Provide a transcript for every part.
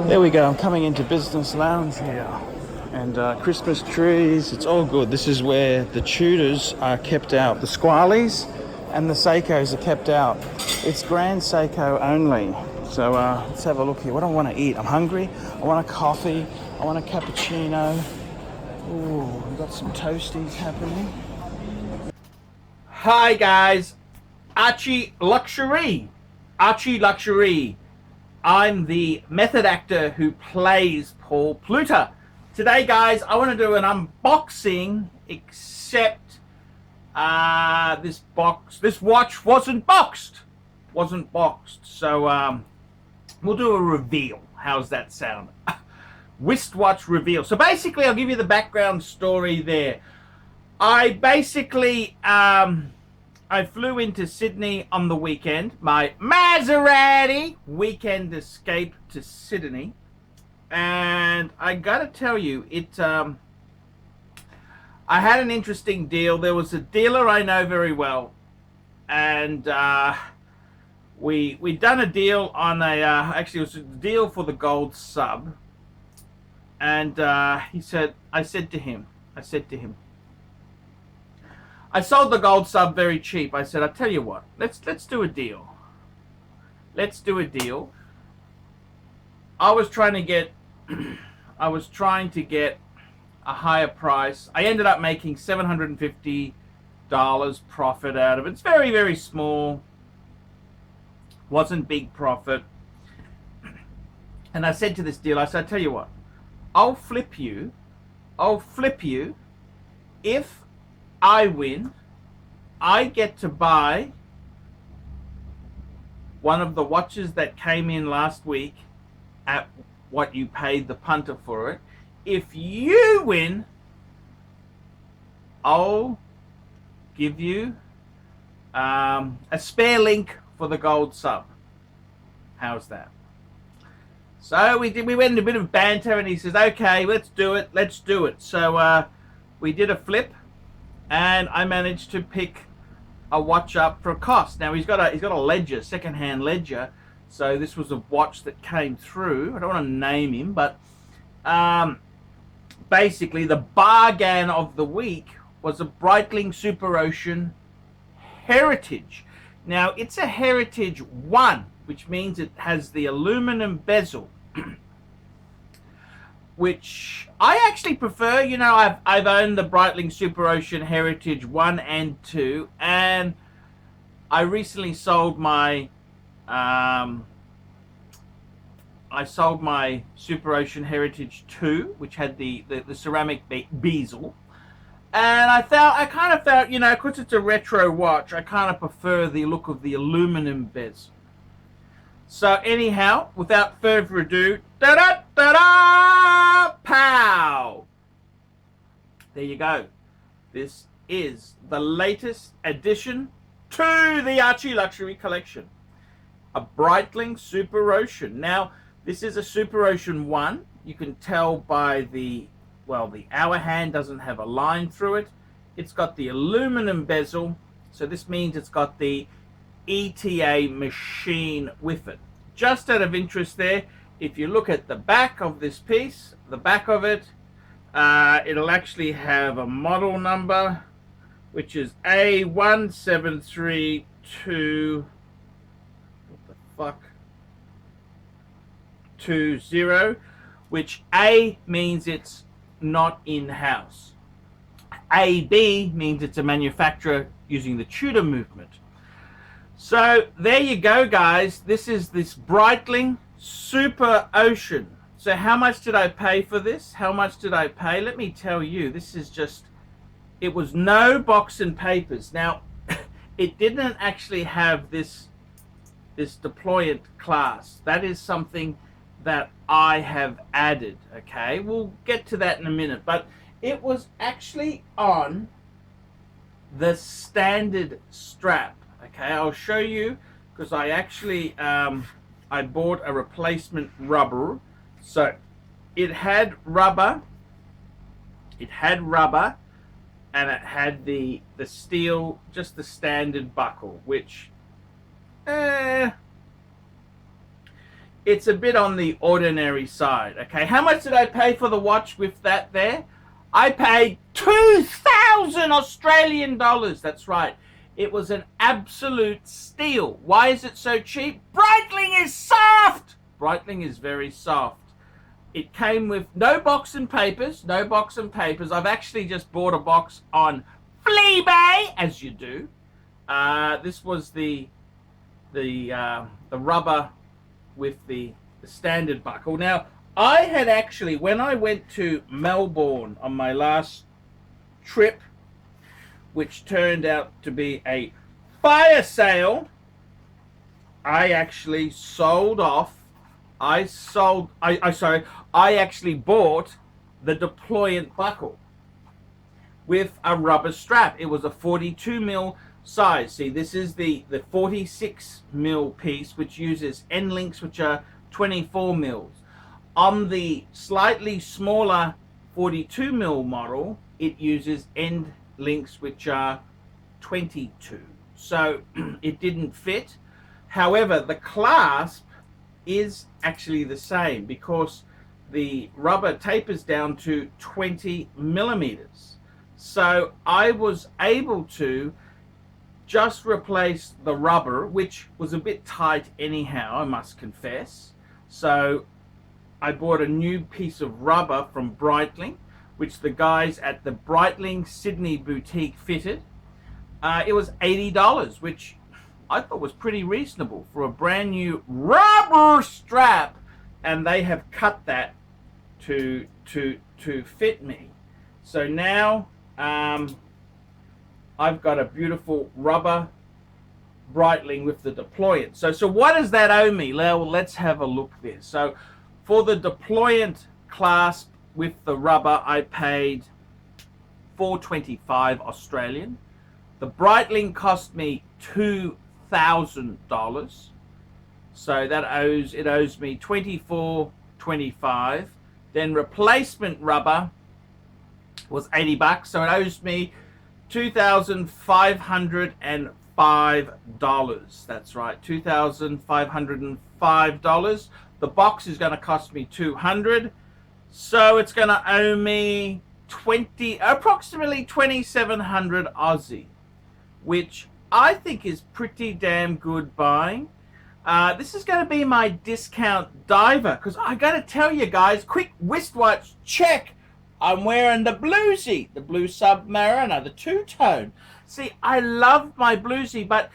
There we go, I'm coming into business lounge here. And Christmas trees, it's all good. This is where the Tudors are kept out. The Squalies and the Seikos are kept out. It's Grand Seiko only. So let's have a look here. What do I want to eat? I'm hungry. I want a coffee. I want a cappuccino. Ooh, we've got some toasties happening. Hi guys, ArchieLuxury. ArchieLuxury. I'm the method actor who plays Paul Pluta. Today guys, I want to do an unboxing, except this watch wasn't boxed. So we'll do a reveal. How's that sound? Wristwatch reveal. So basically I'll give you the background story there. I basically I flew into Sydney on the weekend. My Maserati weekend escape to Sydney. And I gotta tell you, I had an interesting deal. There was a dealer I know very well. And we'd done a deal on actually it was a deal for the gold sub. And I said to him, I sold the gold sub very cheap. I said, I'll tell you what, let's do a deal. Let's do a deal. I was trying to get a higher price. I ended up making $750 profit out of it. It's very, very small. Wasn't big profit. And I said to this dealer, I said, I'll tell you what, I'll flip you if I win. I get to buy one of the watches that came in last week at what you paid the punter for it. If you win, I'll give you a spare link for the gold sub. How's that? So we went in a bit of banter, and he says, okay, let's do it. So we did a flip, and I managed to pick a watch up for a cost. Now he's got a ledger, second-hand ledger. So this was a watch that came through. I don't want to name him, but basically the bargain of the week was a Breitling Super Ocean Heritage. Now it's a Heritage 1, which means it has the aluminum bezel, which I actually prefer. You know, I've owned the Breitling Super Ocean Heritage 1 and 2, and I recently sold my Super Ocean Heritage 2, which had the ceramic bezel, and I kind of felt, you know, because it's a retro watch, I kind of prefer the look of the aluminum bezel. So anyhow, without further ado, da-da-da-da, pow! There you go. This is the latest addition to the ArchieLuxury collection. A Breitling Super Ocean. Now, this is a Super Ocean 1. You can tell by the hour hand doesn't have a line through it. It's got the aluminum bezel, so this means it's got the ETA machine with it. Just out of interest there, if you look at the back of this piece, the back of it, it'll actually have a model number, which is A1732, what the fuck, 20, which A means it's not in-house. AB means it's a manufacturer using the Tudor movement. So there you go, guys. This is this Breitling Super Ocean. So how much did I pay for this? How much did I pay? Let me tell you, this is just, it was no box and papers. Now, it didn't actually have this deployant class. That is something that I have added, okay? We'll get to that in a minute, but it was actually on the standard strap, okay? I'll show you, because I actually I bought a replacement rubber. So it had rubber, and it had the steel, just the standard buckle, which it's a bit on the ordinary side. Okay, how much did I pay for the watch with that there? I paid 2,000 Australian dollars. That's right. It was an absolute steal. Why is it so cheap? Breitling is soft. Breitling is very soft. It came with no box and papers. No box and papers. I've actually just bought a box on Fleabay, as you do. This was the rubber with the standard buckle. Now, I had actually, when I went to Melbourne on my last trip, which turned out to be a fire sale, I actually sold off. I actually bought the deployant buckle with a rubber strap. It was a 42 mil size. See, this is the 46 mil piece, which uses end links, which are 24 mils. On the slightly smaller 42 mil model, it uses end links which are 22. So it didn't fit. However, the clasp is actually the same because the rubber tapers down to 20 millimeters. So I was able to just replace the rubber, which was a bit tight anyhow, I must confess. So I bought a new piece of rubber from Breitling, which the guys at the Breitling Sydney boutique fitted. It was $80, which I thought was pretty reasonable for a brand new rubber strap, and they have cut that to fit me. So now I've got a beautiful rubber Breitling with the deployant. So what does that owe me? Well, let's have a look there. So for the deployant clasp with the rubber, I paid $425 Australian. The Breitling cost me $2,000. So that owes me $24.25. Then replacement rubber was $80, so it owes me $2,505. That's right, $2,505. The box is going to cost me $200, so it's going to owe me approximately 2,700 Aussie, which I think is pretty damn good buying. This is going to be my discount diver, because I got to tell you guys, quick wristwatch check. I'm wearing the bluesy, the blue Submariner, the two-tone. See, I love my bluesy, but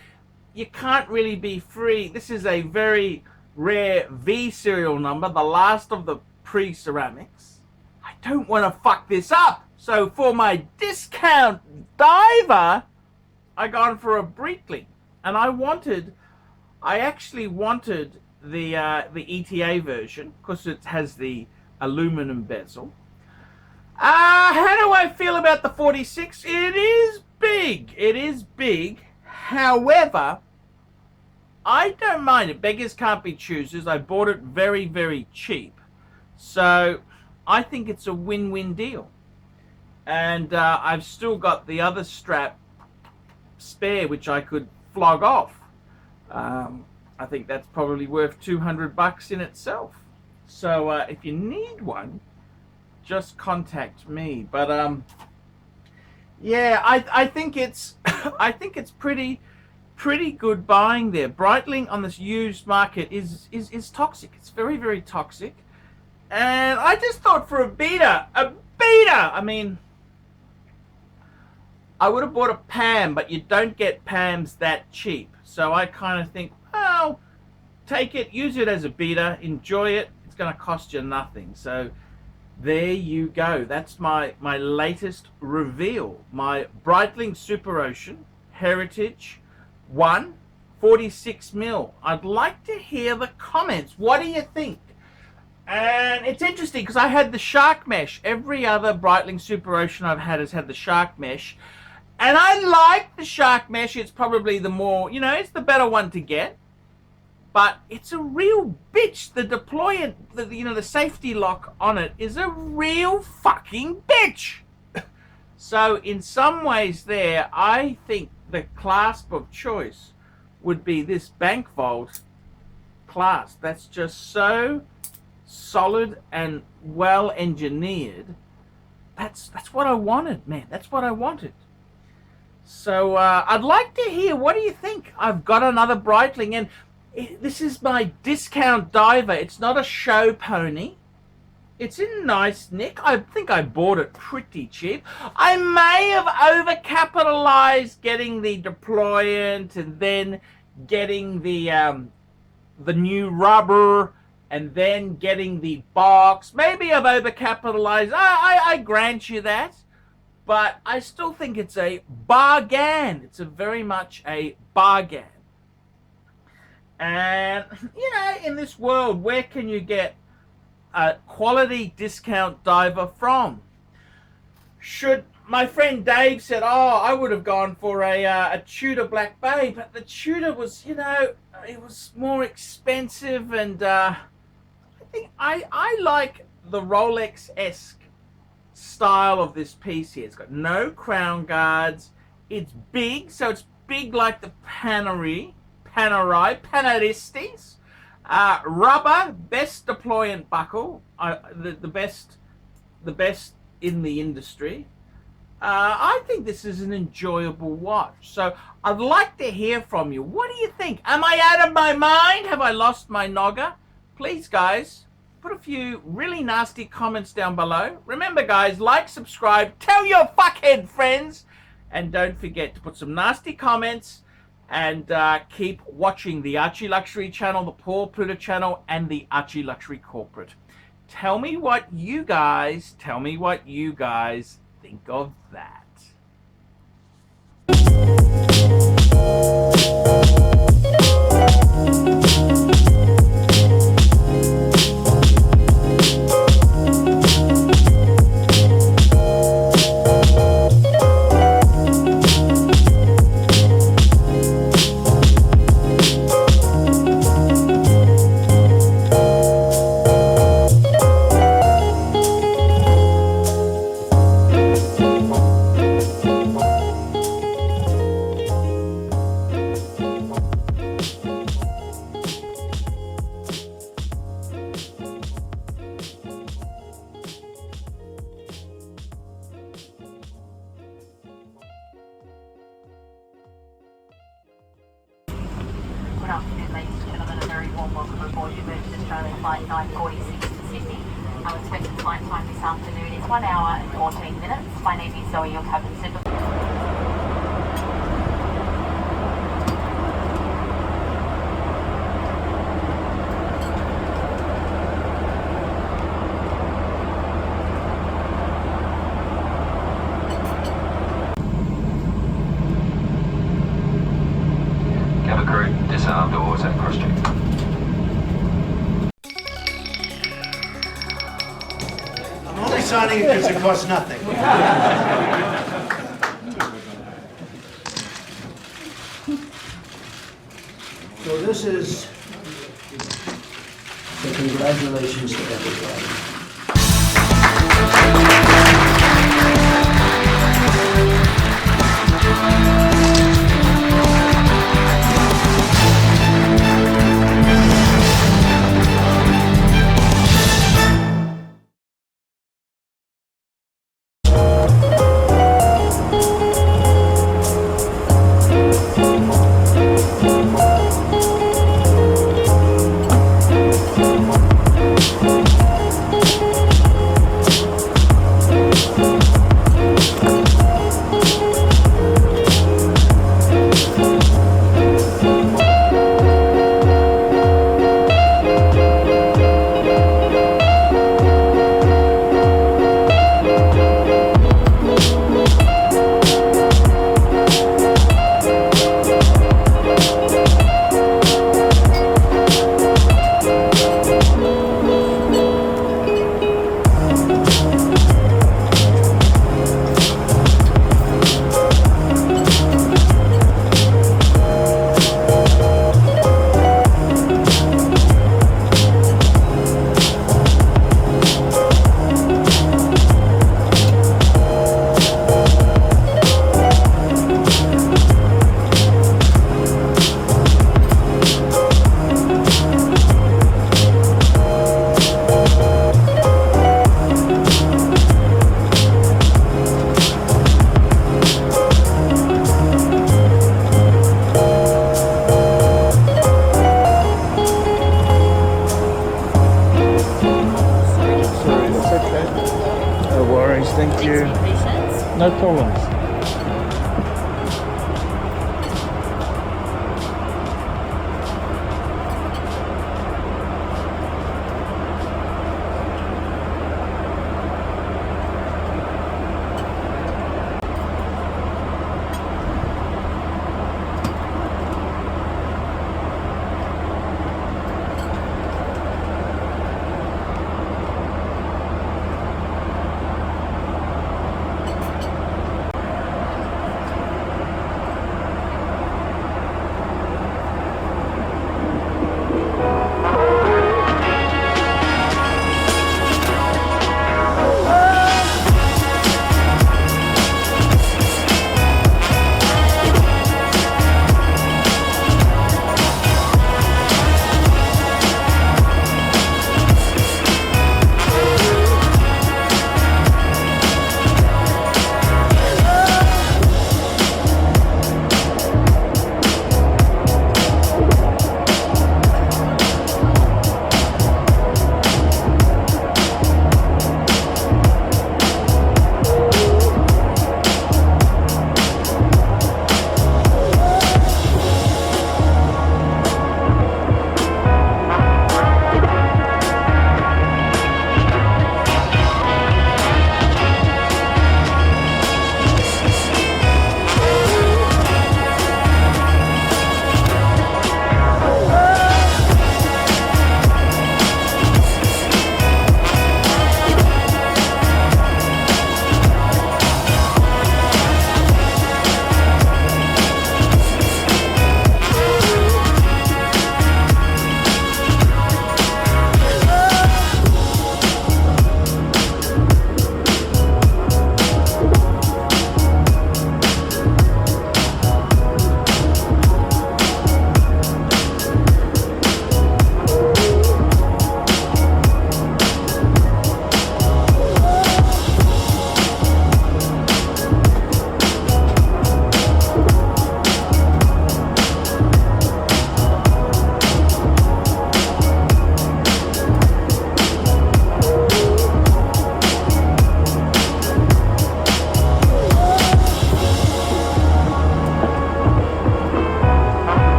you can't really be free. This is a very rare V serial number, the last of the pre-ceramics. I don't want to fuck this up. So for my discount diver, I gone for a Breitling, and I actually wanted the ETA version because it has the aluminum bezel. How do I feel about the 46? It is big. It is big. However, I don't mind it. Beggars can't be choosers. I bought it very, very cheap. So I think it's a win-win deal. And I've still got the other strap spare, which I could flog off. I think that's probably worth $200 in itself. So if you need one, just contact me. But yeah, I think it's pretty good buying there. Breitling on this used market is toxic. It's very, very toxic. And I just thought for a beater, I mean, I would have bought a Pam, but you don't get Pams that cheap. So I kind of think, well, take it, use it as a beater, enjoy it. It's going to cost you nothing. So there you go. That's my latest reveal. My Breitling Super Ocean Heritage 1 46 mil. I'd like to hear the comments. What do you think? And it's interesting because I had the shark mesh. Every other Breitling Super Ocean I've had has had the shark mesh. And I like the shark mesh. It's probably the more, it's the better one to get. But it's a real bitch. The deployant, the safety lock on it is a real fucking bitch. So in some ways there, I think the clasp of choice would be this bank vault class. That's just so solid and well engineered. That's what I wanted, man. That's what I wanted. So I'd like to hear, what do you think? I've got another Breitling, and this is my discount diver. It's not a show pony. It's in nice nick. I think I bought it pretty cheap. I may have overcapitalized getting the deployant and then getting the new rubber and then getting the box. Maybe I've overcapitalized. I grant you that. But I still think it's a bargain. It's very much a bargain. And, you know, in this world, where can you get a quality discount diver from? Should my friend Dave said, oh, I would have gone for a Tudor Black Bay, but the Tudor was, you know, it was more expensive, and I think I like the Rolex-esque style of this piece here. It's got no crown guards. It's big, so it's big like the Panerai, Paneristes. Rubber, best deployant buckle, the best in the industry. I think this is an enjoyable watch. So I'd like to hear from you. What do you think? Am I out of my mind? Have I lost my nogger? Please, guys, put a few really nasty comments down below. Remember, guys, like, subscribe, tell your fuckhead friends, and don't forget to put some nasty comments, and keep watching the ArchieLuxury channel, the Paul Pluta channel, and the ArchieLuxury Corporate. Tell me what you guys think of that. Good afternoon, ladies and gentlemen. A very warm welcome aboard your Virgin Australia Flight 946 to Sydney. Our expected flight time this afternoon is 1 hour and 14 minutes. My name is Zoe, your cabin supervisor. Cabin crew, disarmed or set cross-check. I'm only signing it because it costs nothing. So this is the congratulations to everybody. No problems.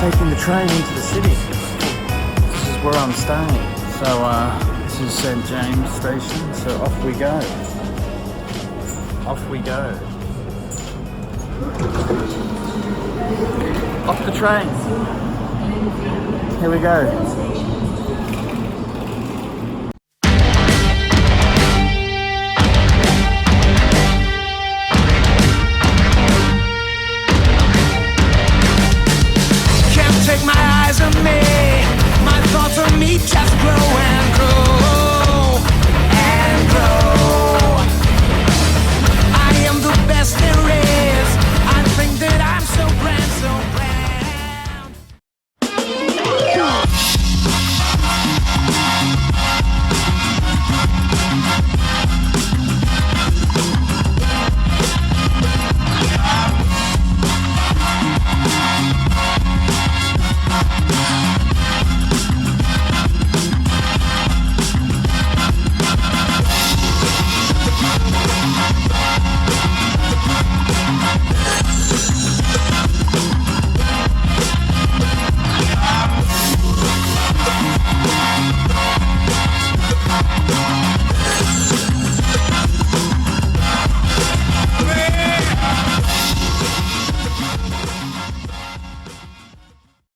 Taking the train into the city. This is where I'm staying. So this is St. James Station. So off we go. Off we go. Off the train. Here we go.